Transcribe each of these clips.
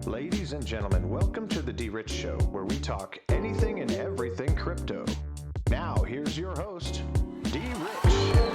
Ladies and gentlemen, welcome to the DRich Show, where we talk anything and everything crypto. Now, here's your host, DRich.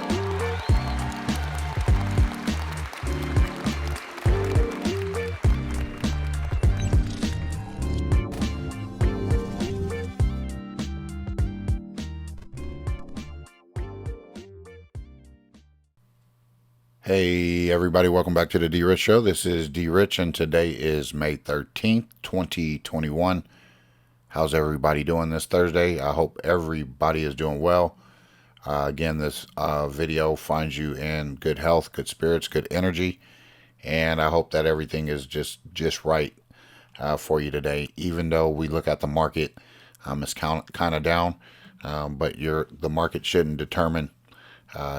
Hey everybody, welcome back to the DRich Show. This is DRich and today is May 13th, 2021. How's everybody doing this Thursday? I hope everybody is doing well. Again, this video finds you in good health, good spirits, good energy, and I hope that everything is just right for you today. Even though we look at the market, it's kind of down, but the market shouldn't determine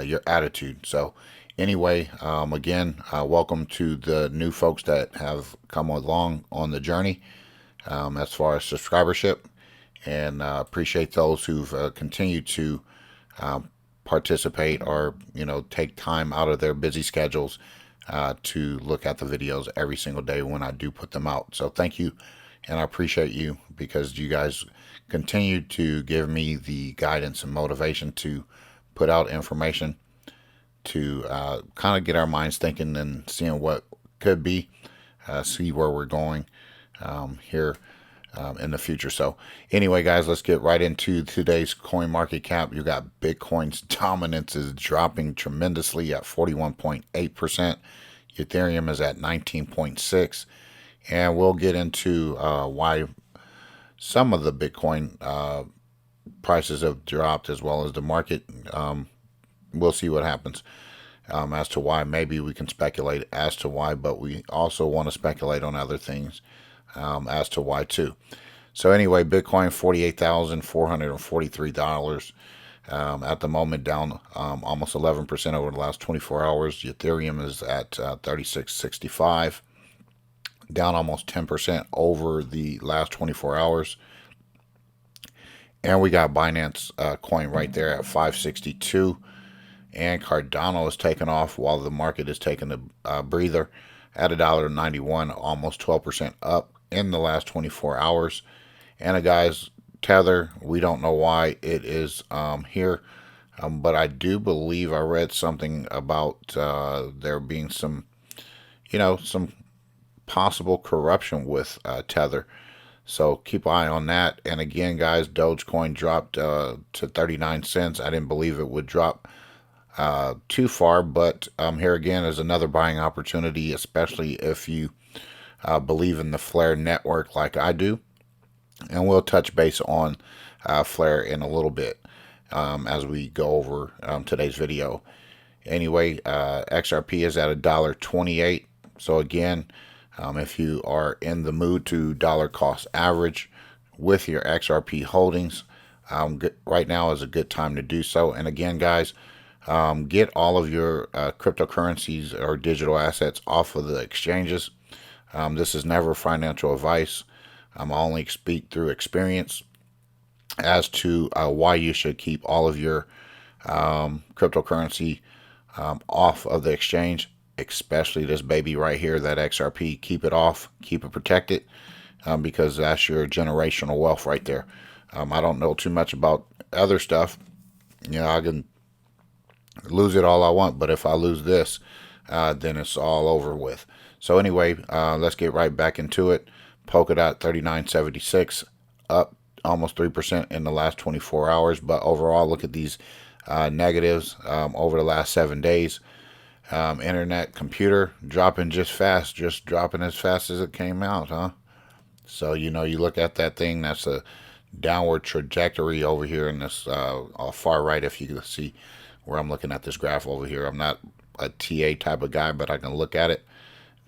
your attitude. So anyway, again, welcome to the new folks that have come along on the journey as far as subscribership, and appreciate those who've continued to participate or take time out of their busy schedules to look at the videos every single day when I do put them out. So thank you, and I appreciate you because you guys continue to give me the guidance and motivation to put out information to kind of get our minds thinking and seeing what could be, see where we're going here in the future. So anyway, guys, let's get right into today's coin market cap. You got Bitcoin's dominance is dropping tremendously at 41.8%. Ethereum is at 19.6%. And we'll get into why some of the Bitcoin prices have dropped as well as the market. We'll see what happens as to why. Maybe we can speculate as to why, but we also want to speculate on other things as to why too. So anyway, Bitcoin $48,443 at the moment, down almost 11% over the last 24 hours. Ethereum is at 36.65, down almost 10% over the last 24 hours. And we got Binance coin right there at 562. And Cardano is taking off while the market is taking a breather at $1.91, almost 12% up in the last 24 hours. And guys, Tether, we don't know why it is here, but I do believe I read something about there being some possible corruption with Tether. So keep an eye on that. And again, guys, Dogecoin dropped to 39 cents. I didn't believe it would drop too far, but here again is another buying opportunity, especially if you believe in the Flare network like I do. And we'll touch base on Flare in a little bit as we go over today's video. Anyway, XRP is at $1.28. So again, if you are in the mood to dollar cost average with your XRP holdings, right now is a good time to do so. And again, guys, get all of your cryptocurrencies or digital assets off of the exchanges. This is never financial advice. I only speak through experience as to why you should keep all of your cryptocurrency off of the exchange, especially this baby right here, that XRP. Keep it off, keep it protected, because that's your generational wealth right there. I don't know too much about other stuff. I can lose it all I want, but if I lose this, then it's all over with. So anyway, let's get right back into it. Polkadot 39.76, up almost 3% in the last 24 hours. But overall, look at these negatives over the last 7 days. Internet computer dropping just dropping as fast as it came out, huh? So you look at that thing, that's a downward trajectory over here in this far right. If you can see where I'm looking at this graph over here, I'm not a TA type of guy, but I can look at it,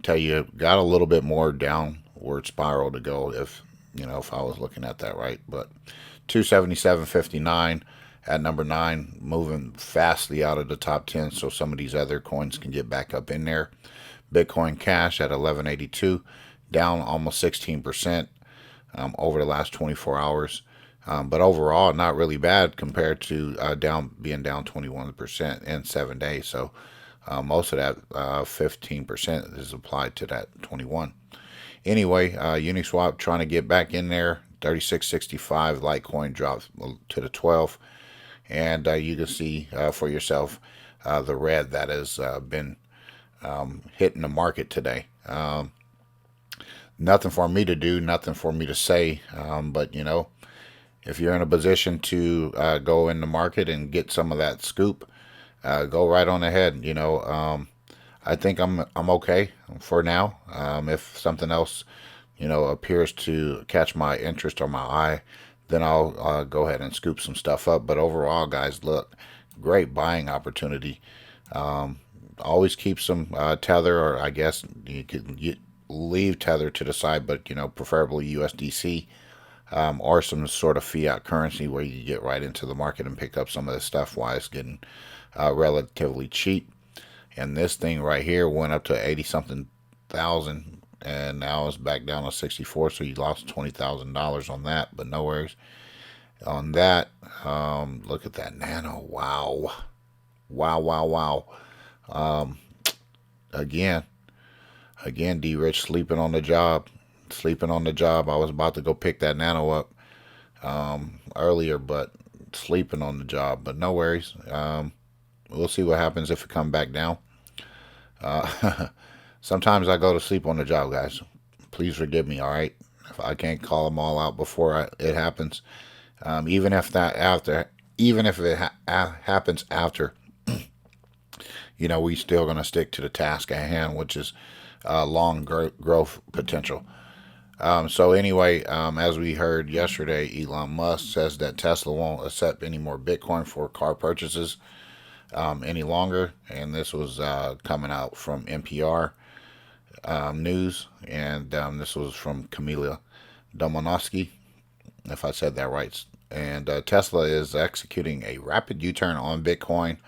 tell you got a little bit more downward spiral to go if I was looking at that right. But 277.59 at number 9, moving fastly out of the top 10, so some of these other coins can get back up in there. Bitcoin Cash at 1182, down almost 16% over the last 24 hours. But overall, not really bad compared to being down 21% in 7 days. So most of that 15% is applied to that 21. anyway, Uniswap trying to get back in there. 36.65 Litecoin drops to the 12, and you can see for yourself the red that has been hitting the market today. Nothing for me to do, nothing for me to say, but if you're in a position to go in the market and get some of that scoop, go right on ahead. I think I'm okay for now. If something else, appears to catch my interest or my eye, then I'll go ahead and scoop some stuff up. But overall, guys, look, great buying opportunity. Always keep some tether, or I guess you could leave tether to the side, but preferably USDC. Or some sort of fiat currency where you get right into the market and pick up some of this stuff while it's getting relatively cheap. And this thing right here went up to 80 something thousand, and now it's back down to 64. So you lost $20,000 on that, but no worries on that. Look at that nano. Wow, wow, wow, wow. Again, DRich sleeping on the job. I was about to go pick that nano up earlier, but sleeping on the job. But no worries. We'll see what happens if it come back down. Sometimes I go to sleep on the job, guys. Please forgive me, all right? If I can't call them all out before it happens, even if it happens after, we still gonna stick to the task at hand, which is long growth potential. So anyway, as we heard yesterday, Elon Musk says that Tesla won't accept any more Bitcoin for car purchases any longer, and this was coming out from NPR News, and this was from Camila Domonoski, if I said that right. And Tesla is executing a rapid U-turn on Bitcoin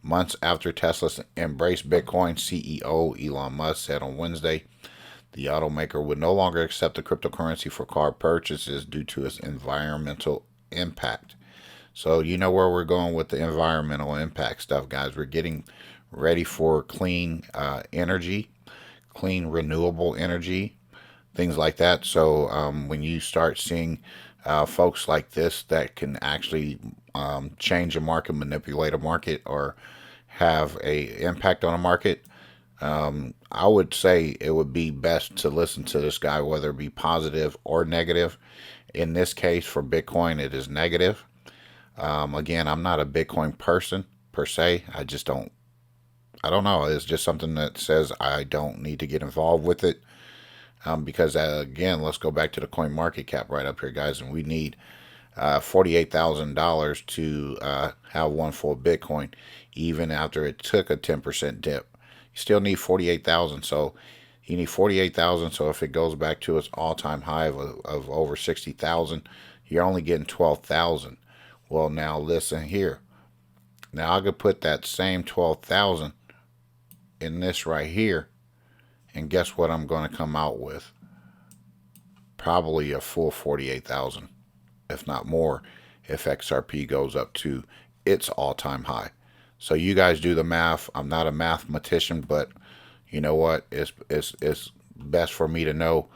months after Tesla's embraced Bitcoin. CEO Elon Musk said on Wednesday the automaker would no longer accept the cryptocurrency for car purchases due to its environmental impact. So you know where we're going with the environmental impact stuff, guys. We're getting ready for clean energy, clean renewable energy, things like that. So when you start seeing folks like this that can actually change a market, manipulate a market, or have a impact on a market, I would say it would be best to listen to this guy, whether it be positive or negative. In this case, for Bitcoin, it is negative. Again, I'm not a Bitcoin person per se. I don't know. It's just something that says I don't need to get involved with it. Because again, let's go back to the coin market cap right up here, guys, and we need $48,000 to have one full Bitcoin, even after it took a 10% dip. You still need 48,000. So you need 48,000. So if it goes back to its all-time high of over 60,000, you're only getting 12,000. Well, now listen here. Now I could put that same 12,000 in this right here, and guess what I'm going to come out with? Probably a full 48,000, if not more, if XRP goes up to its all-time high. So you guys do the math. I'm not a mathematician, but you know what? It's best for me to know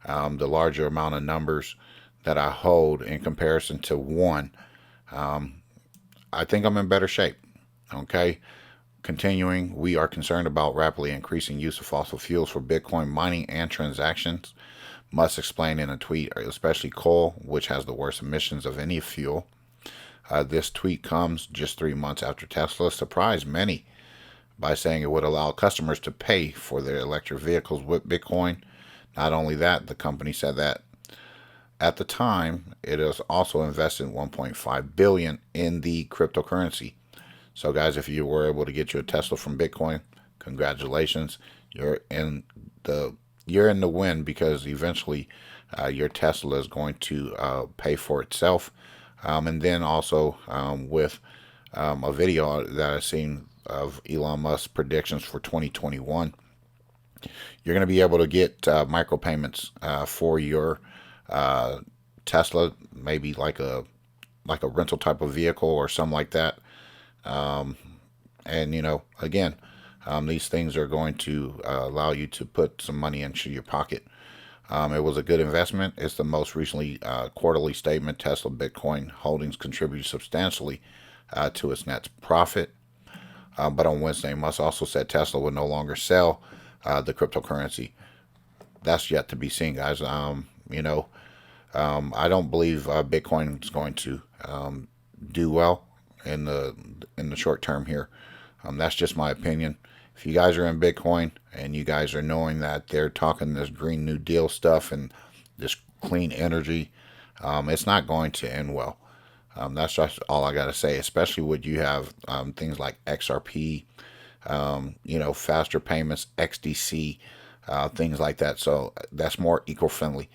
the larger amount of numbers that I hold in comparison to one. I think I'm in better shape. Okay. Continuing, we are concerned about rapidly increasing use of fossil fuels for Bitcoin mining and transactions. Musk explained in a tweet, especially coal, which has the worst emissions of any fuel. This tweet comes just 3 months after Tesla surprised many by saying it would allow customers to pay for their electric vehicles with Bitcoin. Not only that, the company said that at the time it has also invested $1.5 billion in the cryptocurrency. So guys, if you were able to get you a Tesla from Bitcoin, congratulations. You're in the win, because eventually your Tesla is going to pay for itself. And then also with a video that I've seen of Elon Musk's predictions for 2021, you're going to be able to get micropayments for your Tesla, maybe like a rental type of vehicle or something like that. And again, These things are going to allow you to put some money into your pocket. It was a good investment. It's the most recently quarterly statement. Tesla Bitcoin holdings contribute substantially to its net profit. But on Wednesday, Musk also said Tesla would no longer sell the cryptocurrency. That's yet to be seen, guys. I don't believe Bitcoin is going to do well in the short term here. That's just my opinion. If you guys are in Bitcoin and you guys are knowing that they're talking this Green New Deal stuff and this clean energy, it's not going to end well. That's just all I got to say, especially when you have things like XRP, faster payments, XDC, things like that. So that's more eco-friendly.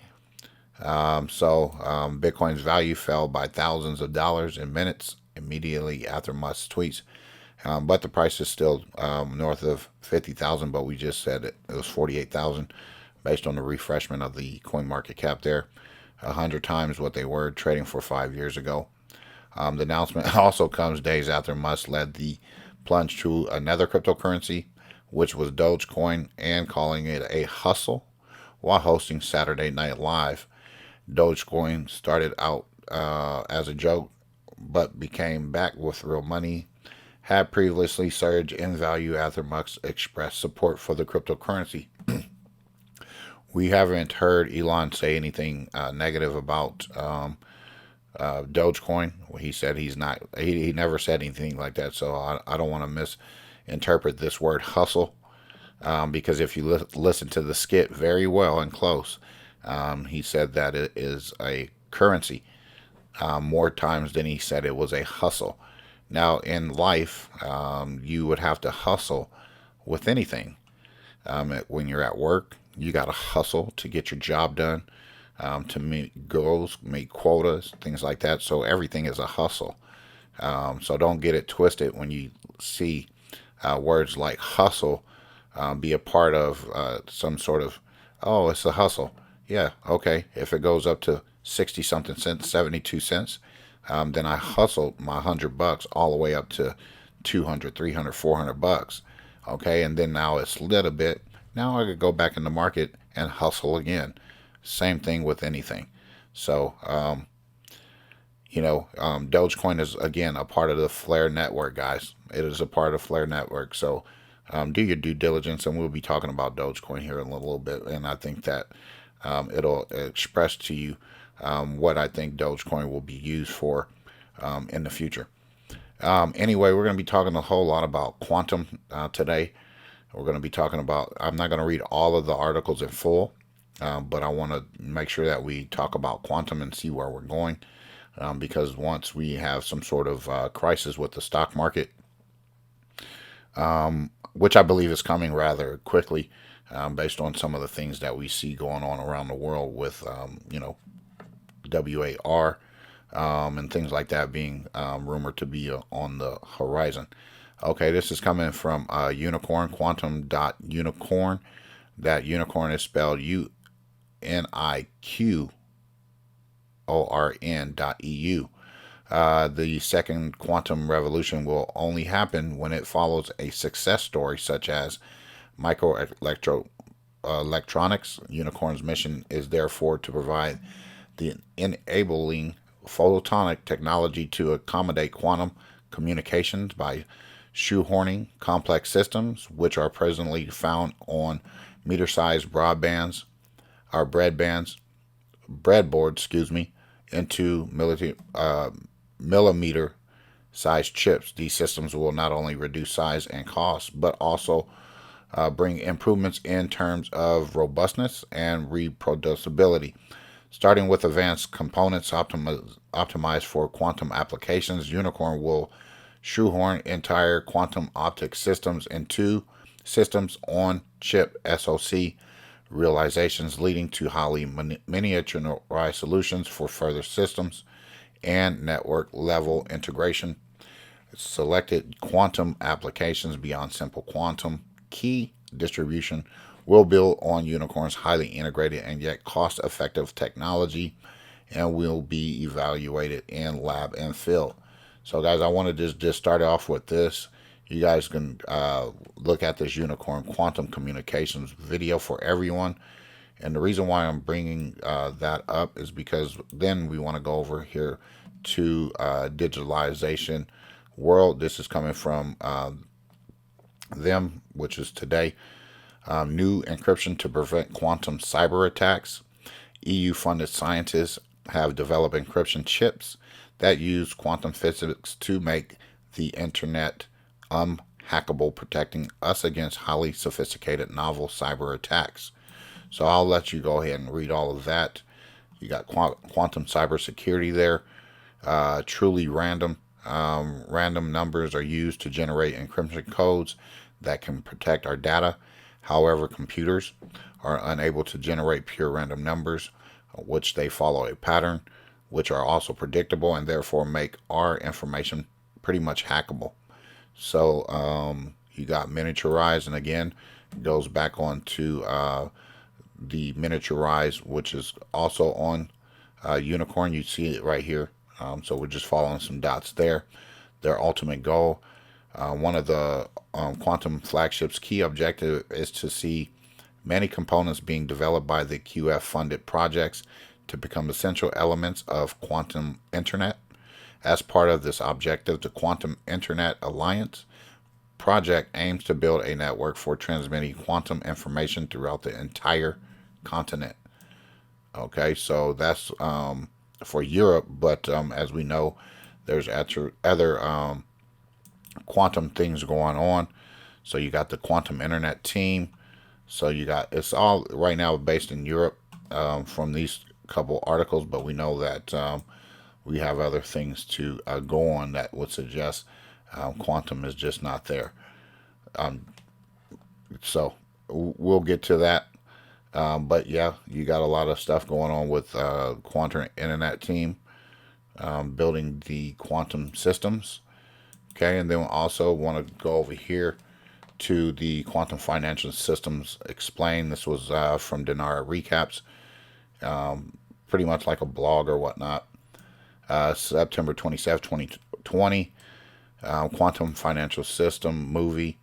Bitcoin's value fell by thousands of dollars in minutes immediately after Musk's tweets. But the price is still north of 50,000, but we just said it was 48,000 based on the refreshment of the coin market cap there, 100 times what they were trading for 5 years ago. The announcement also comes days after Musk led the plunge to another cryptocurrency, which was Dogecoin, and calling it a hustle while hosting Saturday Night Live. Dogecoin started out as a joke, but became back with real money. Had previously surged in value after Musk expressed support for the cryptocurrency. We haven't heard Elon say anything negative about Dogecoin. He said he's not. He never said anything like that. So I don't want to misinterpret this word hustle, because if you listen to the skit very well and close, he said that it is a currency more times than he said it was a hustle. Now in life, you would have to hustle with anything. When you're at work, you got to hustle to get your job done, to meet goals, meet quotas, things like that. So everything is a hustle. So don't get it twisted when you see words like hustle be a part of some sort of, oh, it's a hustle. Yeah, okay. If it goes up to 60 something cents, 72 cents, then I hustled my $100 all the way up to 200, 300, $400. Okay, and then now it's lit a bit. Now I could go back in the market and hustle again. Same thing with anything. So, Dogecoin is again a part of the Flare network, guys. It is a part of Flare network. So, do your due diligence, and we'll be talking about Dogecoin here in a little bit. And I think that it'll express to you what I think Dogecoin will be used for in the future. Anyway, we're going to be talking a whole lot about quantum today. We're going to be talking about, I'm not going to read all of the articles in full, but I want to make sure that we talk about quantum and see where we're going. Because once we have some sort of crisis with the stock market, which I believe is coming rather quickly, based on some of the things that we see going on around the world with, WAR, and things like that being rumored to be on the horizon. Okay, this is coming from Unicorn, quantum.unicorn. That unicorn is spelled UNIQORN.EU. The second quantum revolution will only happen when it follows a success story such as microelectronics. Unicorn's mission is therefore to provide the enabling photonic technology to accommodate quantum communications by shoehorning complex systems, which are presently found on meter-sized breadboards, into millimeter-sized chips. These systems will not only reduce size and cost, but also bring improvements in terms of robustness and reproducibility. Starting with advanced components optimized for quantum applications, Unicorn will shoehorn entire quantum optic systems into systems on chip SoC realizations, leading to highly miniaturized solutions for further systems and network level integration. Selected quantum applications beyond simple quantum key distribution will build on Unicorn's highly integrated and yet cost-effective technology, and will be evaluated in lab and field. So, guys, I wanted to just start off with this. You guys can look at this unicorn quantum communications video for everyone. And the reason why I'm bringing that up is because then we want to go over here to digitalization world. This is coming from them, which is today. New encryption to prevent quantum cyber attacks. EU-funded scientists have developed encryption chips that use quantum physics to make the internet unhackable, protecting us against highly sophisticated novel cyber attacks. So I'll let you go ahead and read all of that. You got quantum cybersecurity there. Truly random. Random numbers are used to generate encryption codes that can protect our data. However, computers are unable to generate pure random numbers, which they follow a pattern, which are also predictable and therefore make our information pretty much hackable. So you got miniaturized, and again, it goes back on to the miniaturized, which is also on Unicorn. You see it right here. So we're just following some dots there. Their ultimate goal, one of the quantum flagship's key objective is to see many components being developed by the QF funded projects to become essential elements of quantum internet. As part of this objective, the Quantum Internet Alliance project aims to build a network for transmitting quantum information throughout the entire continent. Okay, so that's for Europe, but as we know, there's other quantum things going on. So you got the quantum internet team. So you got, it's all right now based in Europe from these couple articles, but we know that we have other things to go on that would suggest quantum is just not there. So we'll get to that. But yeah, you got a lot of stuff going on with quantum internet team building the quantum systems. Okay, and then we also want to go over here to the quantum financial systems explained. This was from Dinar Recaps, pretty much like a blog or whatnot. September 27th, 2020, quantum financial system movie.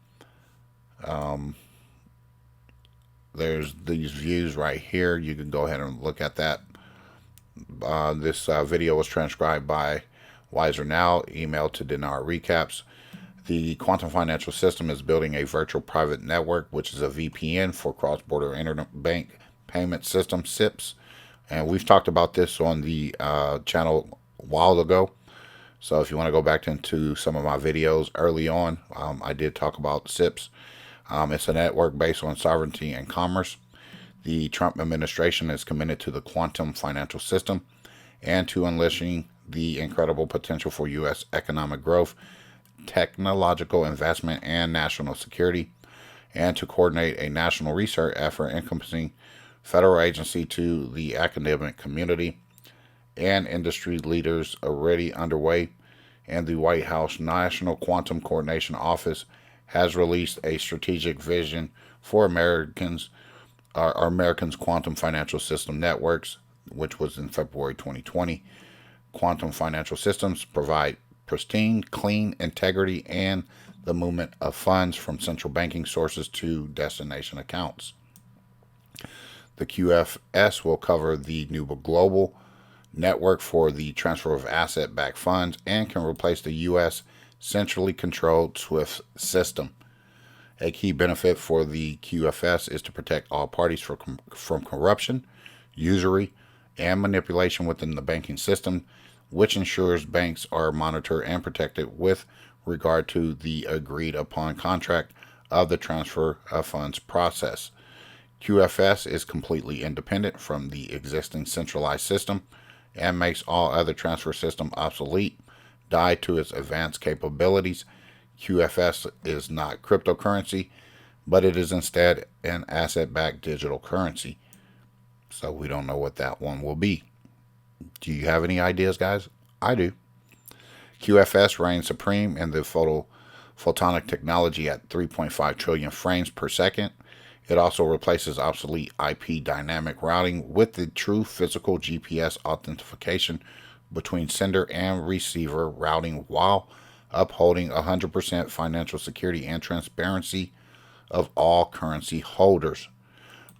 There's these views right here. You can go ahead and look at that. This video was transcribed by Wiser Now, emailed to Dinar Recaps. The quantum financial system is building a virtual private network, which is a VPN for cross-border interbank payment system, SIPs. And we've talked about this on the channel a while ago. So if you want to go back into some of my videos early on, I did talk about SIPs. It's a network based on sovereignty and commerce. The Trump administration is committed to the quantum financial system and to unleashing the incredible potential for U.S. economic growth, technological investment, and national security, and to coordinate a national research effort encompassing federal agency to the academic community and industry leaders already underway. And the White House National Quantum Coordination Office has released a strategic vision for Americans quantum financial system networks, which was in February 2020. Quantum financial systems provide pristine, clean integrity and the movement of funds from central banking sources to destination accounts. The QFS will cover the new global network for the transfer of asset-backed funds and can replace the U.S. centrally controlled SWIFT system. A key benefit for the QFS is to protect all parties from corruption, usury, and manipulation within the banking system, which ensures banks are monitored and protected with regard to the agreed upon contract of the transfer of funds process. QFS is completely independent from the existing centralized system and makes all other transfer system obsolete, tied to its advanced capabilities. QFS is not cryptocurrency, but it is instead an asset-backed digital currency. So we don't know what that one will be. Do you have any ideas, guys? I do. QFS reigns supreme in the photonic technology at 3.5 trillion frames per second. It also replaces obsolete IP dynamic routing with the true physical GPS authentication between sender and receiver routing while upholding 100% financial security and transparency of all currency holders.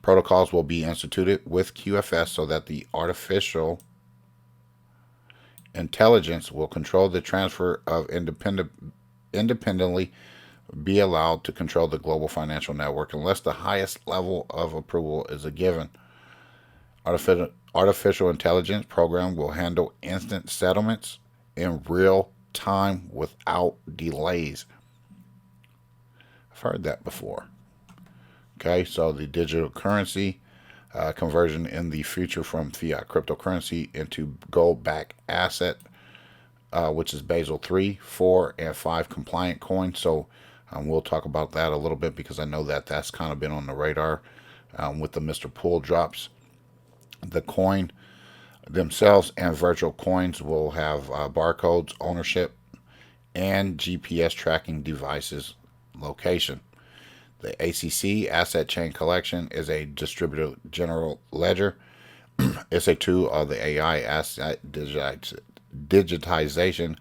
Protocols will be instituted with QFS so that the artificial intelligence will control the transfer of independently be allowed to control the global financial network unless the highest level of approval is a given. Artificial intelligence program will handle instant settlements in real time without delays. I've heard that before. Okay, so the digital currency conversion in the future from fiat cryptocurrency into gold-backed asset, which is Basel III, 4, and 5 compliant coins. So we'll talk about that a little bit because I know that that's kind of been on the radar with the Mr. Pool drops. The coin themselves and virtual coins will have barcodes, ownership, and GPS tracking devices location. The ACC, Asset Chain Collection, is a distributed general ledger. It's a tool of the AI asset digitization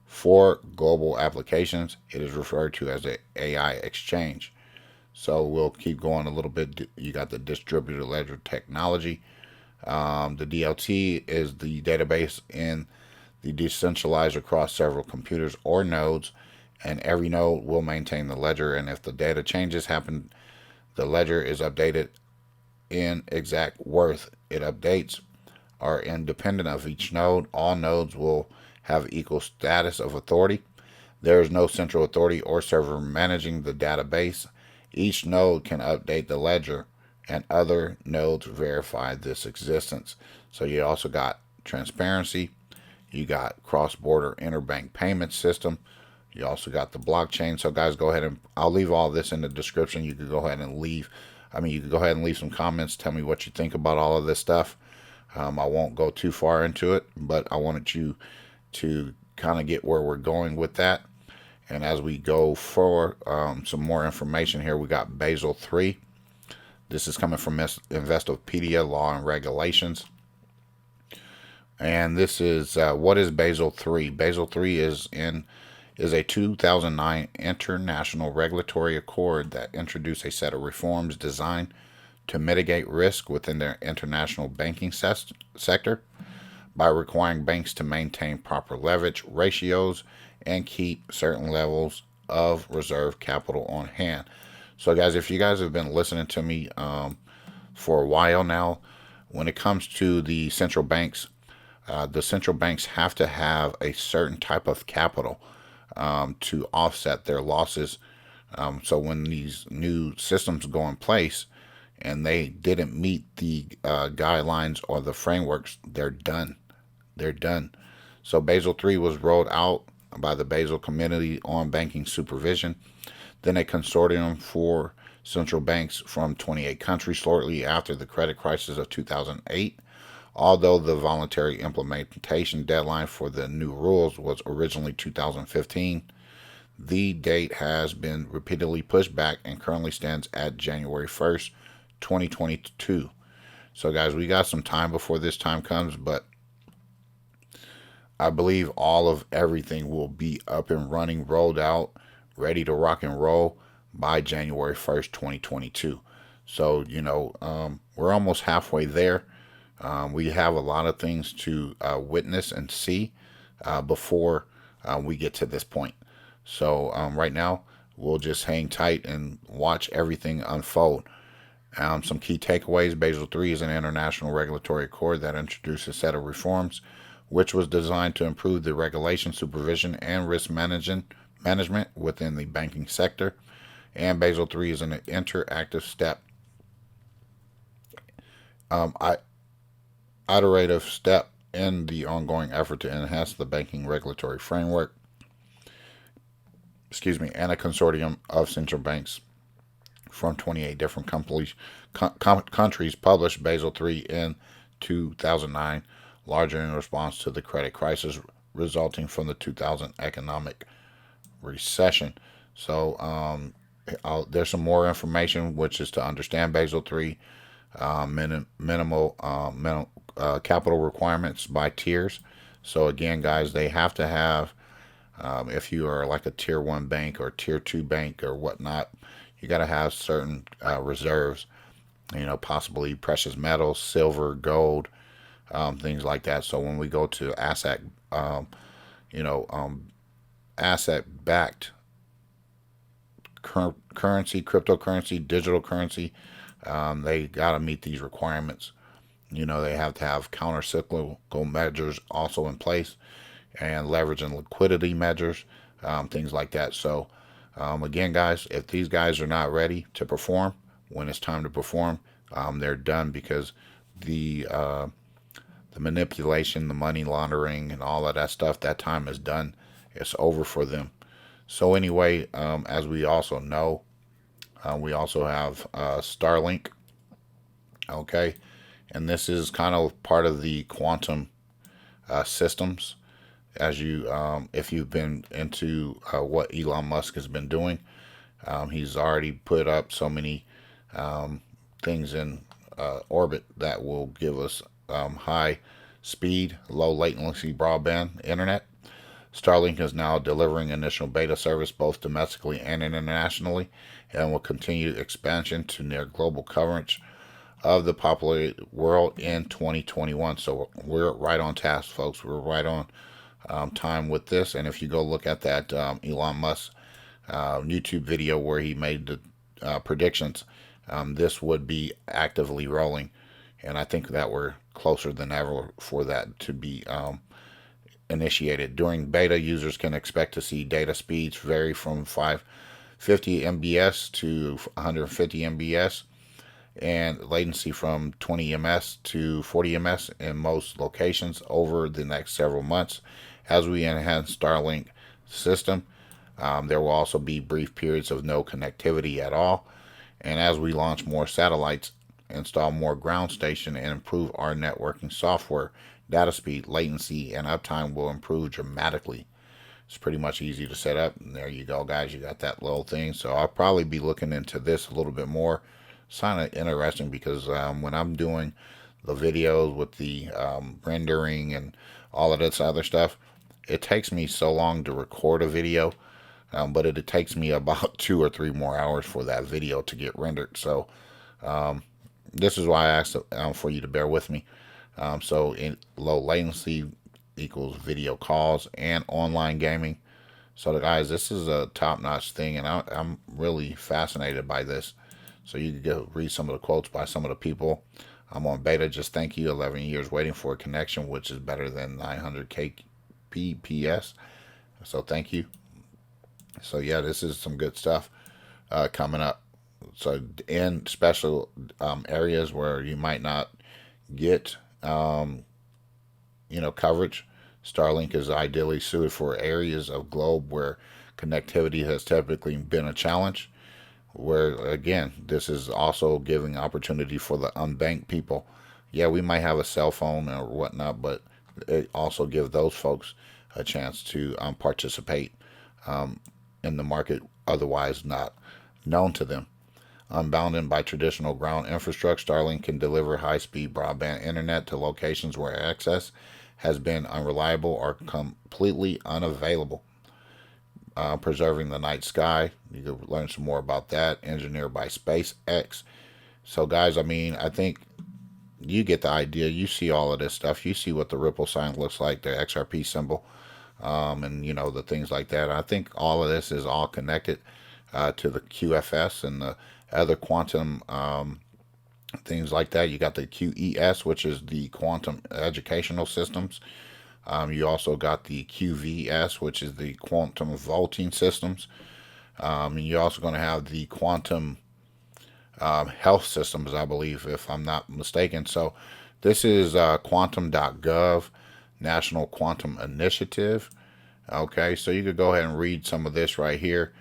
for global applications. It is referred to as an AI exchange. So we'll keep going a little bit. You got the distributed ledger technology. The DLT is the database in the decentralized across several computers or nodes, and every node will maintain the ledger, and if the data changes happen, the ledger is updated in exact worth. It updates are independent of each node. All nodes will have equal status of authority. There is no central authority or server managing the database. Each node can update the ledger, and other nodes verify this existence. So you also got transparency. You got cross-border interbank payment system. You also got the blockchain. So guys, go ahead and I'll leave all this in the description. You can go ahead and leave. You can go ahead and leave some comments. Tell me what you think about all of this stuff. I won't go too far into it, but I wanted you to kind of get where we're going with that. And as we go for some more information here, we got Basel III. This is coming from Investopedia Law and Regulations. And this is what is Basel III? Basel III is a 2009 international regulatory accord that introduced a set of reforms designed to mitigate risk within their international banking sector by requiring banks to maintain proper leverage ratios and keep certain levels of reserve capital on hand. So guys, if you guys have been listening to me for a while now, when it comes to the central banks have to have a certain type of capital to offset their losses. So when these new systems go in place and they didn't meet the guidelines or the frameworks, they're done. They're done. So Basel III was rolled out by the Basel Committee on Banking Supervision, then a consortium for central banks from 28 countries shortly after the credit crisis of 2008. Although the voluntary implementation deadline for the new rules was originally 2015, the date has been repeatedly pushed back and currently stands at January 1st, 2022. So guys, we got some time before this time comes, but I believe all of everything will be up and running, rolled out, ready to rock and roll by January 1st, 2022. So, we're almost halfway there. We have a lot of things to witness and see before we get to this point. So right now, we'll just hang tight and watch everything unfold. Some key takeaways. Basel III is an international regulatory accord that introduced a set of reforms which was designed to improve the regulation, supervision, and risk management within the banking sector. And Basel III is an interactive step. Iterative step in the ongoing effort to enhance the banking regulatory framework, and a consortium of central banks from 28 different countries published Basel III in 2009, largely in response to the credit crisis resulting from the 2000 economic recession. So there's some more information, which is to understand Basel III, minimal capital requirements by tiers. So again, guys, they have to have If you are like a tier 1 bank or tier 2 bank or whatnot, you got to have certain reserves, possibly precious metals, silver, gold, things like that. So when we go to um, you know, um, asset backed currency, cryptocurrency, digital currency, they got to meet these requirements. They have to have counter cyclical measures also in place, and leverage and liquidity measures, things like that. So, again, guys, if these guys are not ready to perform when it's time to perform, they're done, because the uh, the manipulation, the money laundering, and all of that stuff, that time is done. It's over for them. So anyway, as we also know, we also have Starlink. Okay, and this is kind of part of the quantum systems. As you, if you've been into what Elon Musk has been doing, he's already put up so many things in orbit that will give us high speed, low latency broadband internet. Starlink is now delivering initial beta service both domestically and internationally, and will continue expansion to near global coverage of the populated world in 2021. So we're right on task, folks. We're right on time with this. And if you go look at that Elon Musk YouTube video where he made the predictions, this would be actively rolling. And I think that we're closer than ever for that to be initiated. During beta, users can expect to see data speeds vary from 550 MBS to 150 MBS, and latency from 20 ms to 40 ms in most locations over the next several months. As we enhance Starlink system, there will also be brief periods of no connectivity at all. And as we launch more satellites, install more ground station, and improve our networking software, data speed, latency, and uptime will improve dramatically. It's pretty much easy to set up. And there you go, guys. You got that little thing. So I'll probably be looking into this a little bit more. It's kind of interesting because when I'm doing the videos with the rendering and all of this other stuff, it takes me so long to record a video, but it takes me about 2 or 3 more hours for that video to get rendered. So this is why I asked for you to bear with me. So in low latency equals video calls and online gaming. So guys, this is a top-notch thing, and I'm really fascinated by this. So you can go read some of the quotes by some of the people. I'm on beta. Just thank you. 11 years waiting for a connection, which is better than 900 kbps. So thank you. So yeah, this is some good stuff coming up. So in special areas where you might not get coverage, Starlink is ideally suited for areas of globe where connectivity has typically been a challenge. Where again, this is also giving opportunity for the unbanked people. Yeah, we might have a cell phone or whatnot, but it also gives those folks a chance to participate in the market otherwise not known to them. Unbounded by traditional ground infrastructure, Starlink can deliver high-speed broadband internet to locations where access has been unreliable or completely unavailable. Preserving the night sky. You can learn some more about that. Engineered by SpaceX. So, guys, I mean, I think you get the idea. You see all of this stuff. You see what the ripple sign looks like, the XRP symbol, and the things like that. I think all of this is all connected to the QFS and the other quantum things like that. You got the QES, which is the quantum educational systems. You also got the QVS, which is the quantum vaulting systems. And you're also going to have the quantum health systems, I believe, if I'm not mistaken. So this is quantum.gov, National Quantum Initiative. Okay, so you could go ahead and read some of this right here.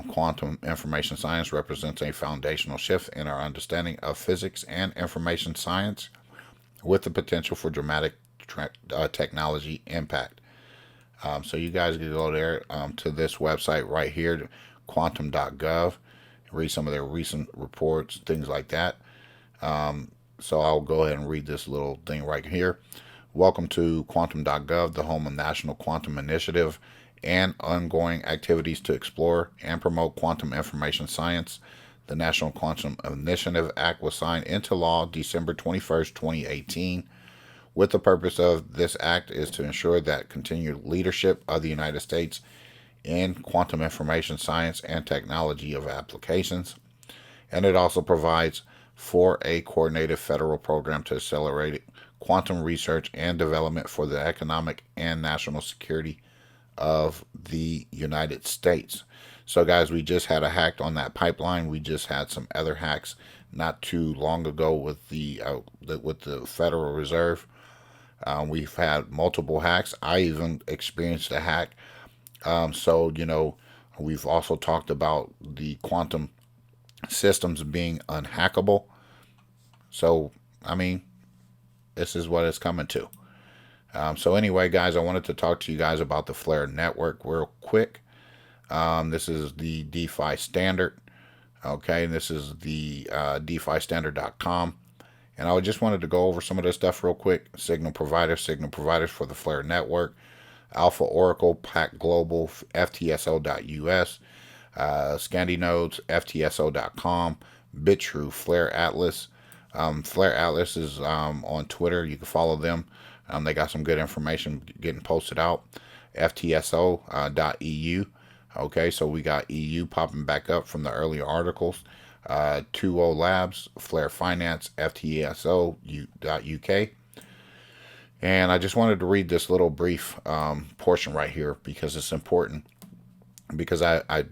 Quantum information science represents a foundational shift in our understanding of physics and information science, with the potential for dramatic technology impact. So you guys can go there to this website right here, quantum.gov, read some of their recent reports, things like that. So I'll go ahead and read this little thing right here. Welcome to quantum.gov, the home of National Quantum Initiative, and ongoing activities to explore and promote quantum information science. The National Quantum Initiative Act was signed into law December 21st, 2018, with the purpose of this act is to ensure that continued leadership of the United States in quantum information science and technology of applications. And it also provides for a coordinated federal program to accelerate quantum research and development for the economic and national security of the United States. So, guys, we just had a hack on that pipeline. We just had some other hacks not too long ago with the Federal Reserve. We've had multiple hacks. I even experienced a hack. We've also talked about the quantum systems being unhackable. So, I mean, this is what it's coming to. So anyway, guys, I wanted to talk to you guys about the Flare network real quick. This is the DeFi standard. Okay, and this is the DeFiStandard.com. And I just wanted to go over some of this stuff real quick. Signal providers for the Flare network. Alpha Oracle, Pack Global, FTSO.us, ScandyNodes, FTSO.com, BitTrue, Flare Atlas. Flare Atlas is on Twitter. You can follow them. They got some good information getting posted out. FTSO.eu. Okay, so we got EU popping back up from the earlier articles. 2O Labs, Flare Finance, FTSO.uk. And I just wanted to read this little brief portion right here because it's important. Because I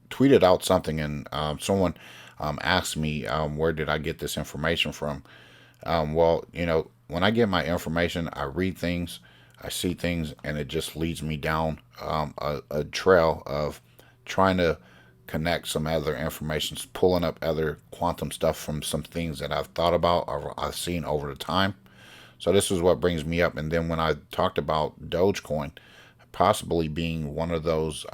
tweeted out something and someone asked me where did I get this information from. Well, when I get my information, I read things, I see things, and it just leads me down a trail of trying to connect some other information, pulling up other quantum stuff from some things that I've thought about or I've seen over the time. So this is what brings me up. And then when I talked about Dogecoin possibly being one of those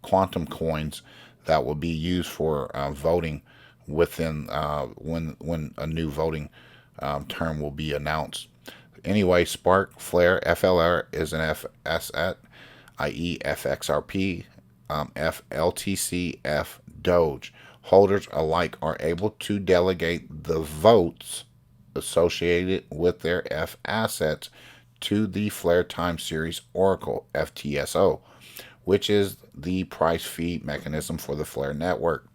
quantum coins that will be used for voting within when a new voting term will be announced. Anyway, Spark, Flare, FLR is an FSAT, i.e. FXRP, FLTC, F Doge. Holders alike are able to delegate the votes associated with their F assets to the Flare Time Series Oracle, FTSO, which is the price feed mechanism for the Flare network.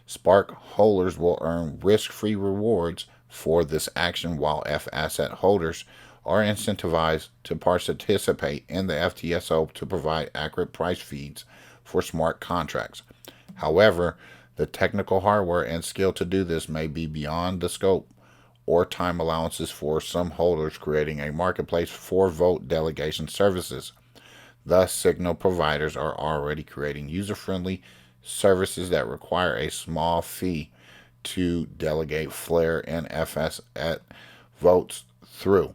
Spark holders will earn risk-free rewards for this action, while F asset holders are incentivized to participate in the FTSO to provide accurate price feeds for smart contracts. However, the technical hardware and skill to do this may be beyond the scope or time allowances for some holders, creating a marketplace for vote delegation services. Thus, signal providers are already creating user-friendly services that require a small fee to delegate Flare and FS at votes through.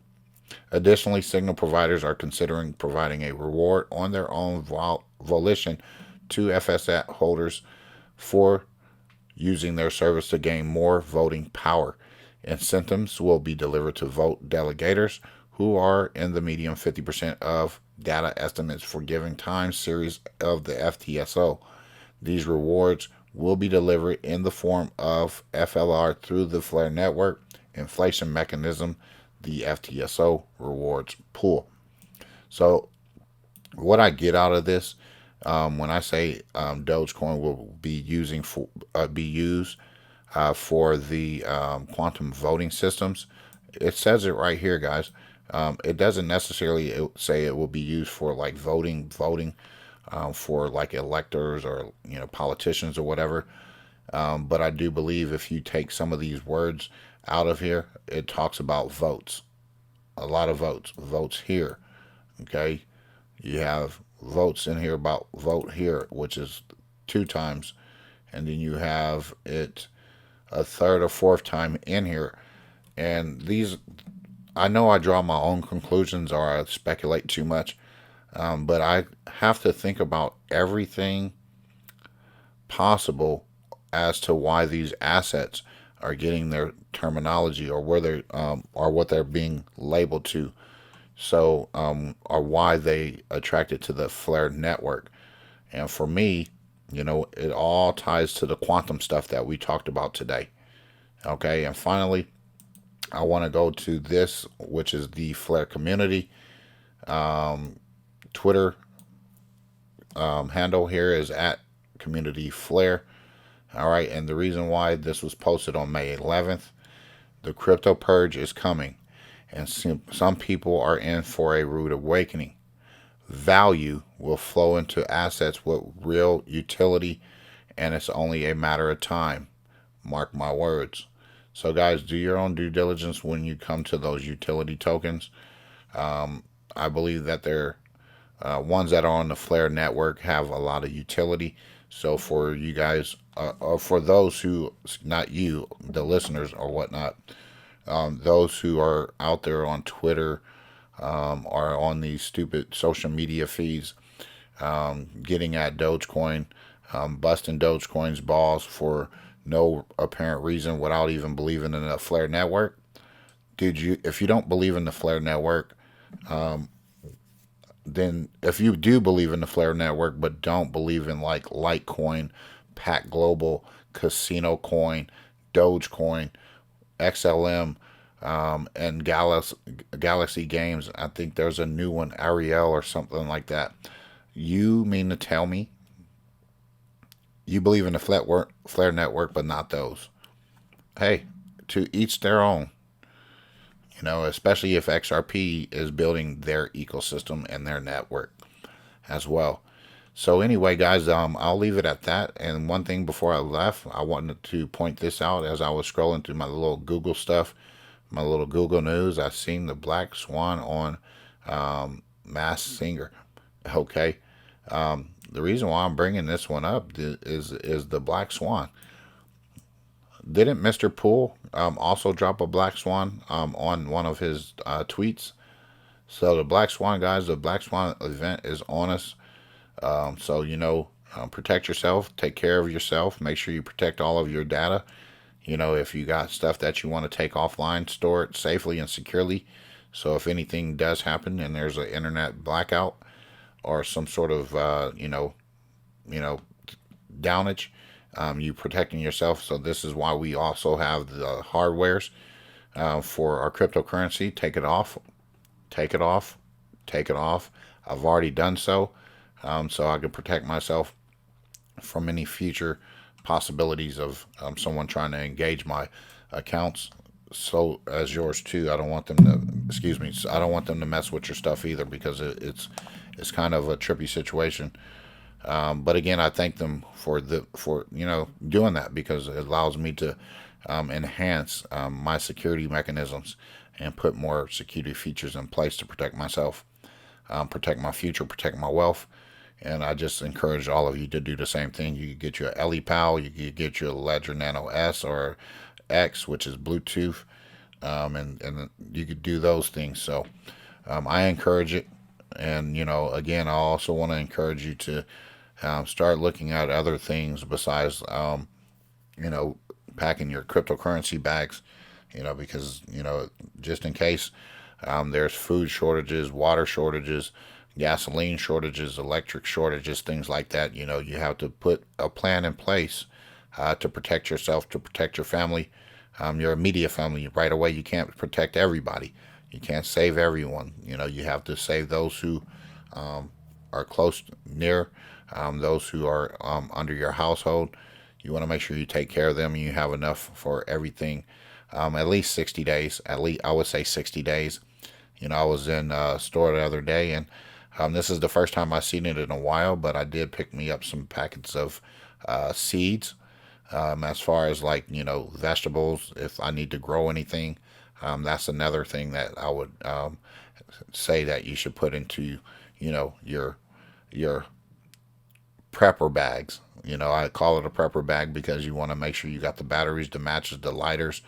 Additionally, signal providers are considering providing a reward on their own volition to FSAT holders for using their service to gain more voting power. Incentives will be delivered to vote delegators who are in the median 50% of data estimates for given time series of the FTSO. These rewards will be delivered in the form of FLR through the Flare network inflation mechanism, the FTSO rewards pool. So what I get out of this, when I say Dogecoin will be used for the quantum voting systems, it says it right here, guys. It doesn't necessarily say it will be used for like voting for like electors or politicians or whatever. But I do believe if you take some of these words out of here, it talks about votes. A lot of votes here. Okay, you have votes in here about vote here, which is 2 times, and then you have it a third or fourth time in here. And these, I know I draw my own conclusions or I speculate too much, but I have to think about everything possible as to why these assets are getting their terminology or where they or what they're being labeled to. So, or why they attracted to the flare network. And for me, it all ties to the quantum stuff that we talked about today. Okay, and finally, I want to go to this, which is the flare community. Twitter handle here is at community flare. All right, and the reason why this was posted on May 11th, the crypto purge is coming, and some people are in for a rude awakening. Value will flow into assets with real utility, and it's only a matter of time. Mark my words. So, guys, do your own due diligence when you come to those utility tokens. I believe that they're ones that are on the Flare network have a lot of utility. So for you guys, or for those who, not you, the listeners or whatnot, those who are out there on Twitter, or on these stupid social media feeds, getting at Dogecoin, busting Dogecoin's balls for no apparent reason without even believing in the Flare network. If you don't believe in the Flare network, then if you do believe in the Flare network but don't believe in like Litecoin, Pack Global, Casino Coin, Dogecoin, XLM, and Galaxy Games, I think there's a new one, Ariel or something like that. You mean to tell me you believe in the Flare network but not those? Hey, to each their own. Especially if XRP is building their ecosystem and their network as well. So anyway, guys, I'll leave it at that. And one thing before I left, I wanted to point this out as I was scrolling through my little Google stuff, my little Google News. I seen the Black Swan on Mass Singer. Okay, the reason why I'm bringing this one up is the Black Swan. Didn't Mr. Poole also drop a Black Swan on one of his tweets? So the Black Swan, guys, the BlackSwan event is on us. So protect yourself, take care of yourself, make sure you protect all of your data. If you got stuff that you want to take offline, store it safely and securely. So if anything does happen and there's an internet blackout or some sort of downage, you protecting yourself. So this is why we also have the hardwares for our cryptocurrency. Take it off, take it off, take it off. I've already done so, so I can protect myself from any future possibilities of someone trying to engage my accounts. So as yours too. I don't want them to, excuse me, I don't want them to mess with your stuff either, because it's kind of a trippy situation. But again, I thank them for doing that, because it allows me to enhance my security mechanisms and put more security features in place to protect myself, protect my future, protect my wealth. And I just encourage all of you to do the same thing. You can get your EliPal, you can get your Ledger Nano S or X, which is Bluetooth, and you could do those things. So I encourage it. And again, I also want to encourage you to start looking at other things besides, packing your cryptocurrency bags, because, just in case there's food shortages, water shortages, gasoline shortages, electric shortages, things like that. You have to put a plan in place to protect yourself, to protect your family, your immediate family. Right away, you can't protect everybody. You can't save everyone. You have to save those who are close, near, those who are under your household. You want to make sure you take care of them and you have enough for everything. At least 60 days. At least I would say 60 days. I was in a store the other day, and this is the first time I've seen it in a while, but I did pick me up some packets of seeds. As far as like, vegetables, if I need to grow anything, that's another thing that I would say that you should put into, your prepper bags. I call it a prepper bag because you want to make sure you got the batteries, the matches, the lighters,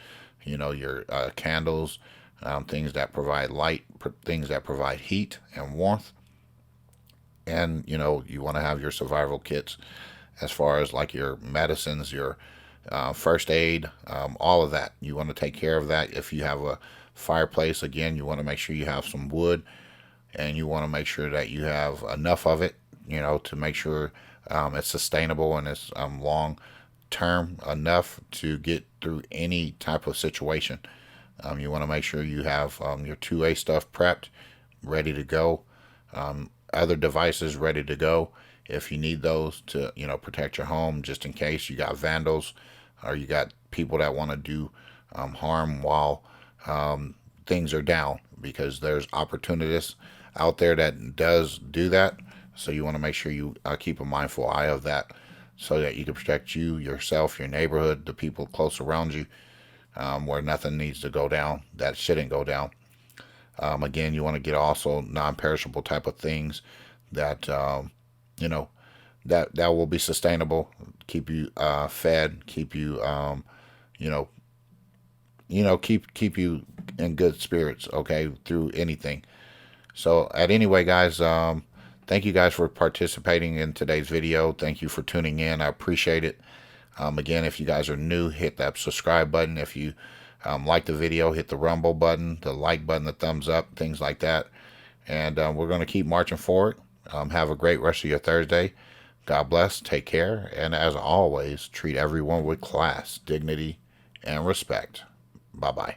your candles, things that provide light, things that provide heat and warmth. And, you want to have your survival kits as far as like your medicines, your first aid, all of that. You want to take care of that. If you have a fireplace, again, you want to make sure you have some wood, and you want to make sure that you have enough of it, to make sure it's sustainable and it's long term enough to get through any type of situation. You want to make sure you have your 2A stuff prepped, ready to go, other devices ready to go if you need those to protect your home, just in case you got vandals or you got people that want to do harm while things are down, because there's opportunists out there that does do that. So you want to make sure you keep a mindful eye of that, so that you can protect you, yourself, your neighborhood, the people close around you, where nothing needs to go down that shouldn't go down. Again, you want to get also non-perishable type of things that that will be sustainable, keep you fed, keep you keep you in good spirits, okay, through anything. So anyway, guys, thank you guys for participating in today's video. Thank you for tuning in. I appreciate it. Again, if you guys are new, hit that subscribe button. If you like the video, hit the rumble button, the like button, the thumbs up, things like that. And we're going to keep marching forward. Have a great rest of your Thursday. God bless. Take care. And as always, treat everyone with class, dignity, and respect. Bye-bye.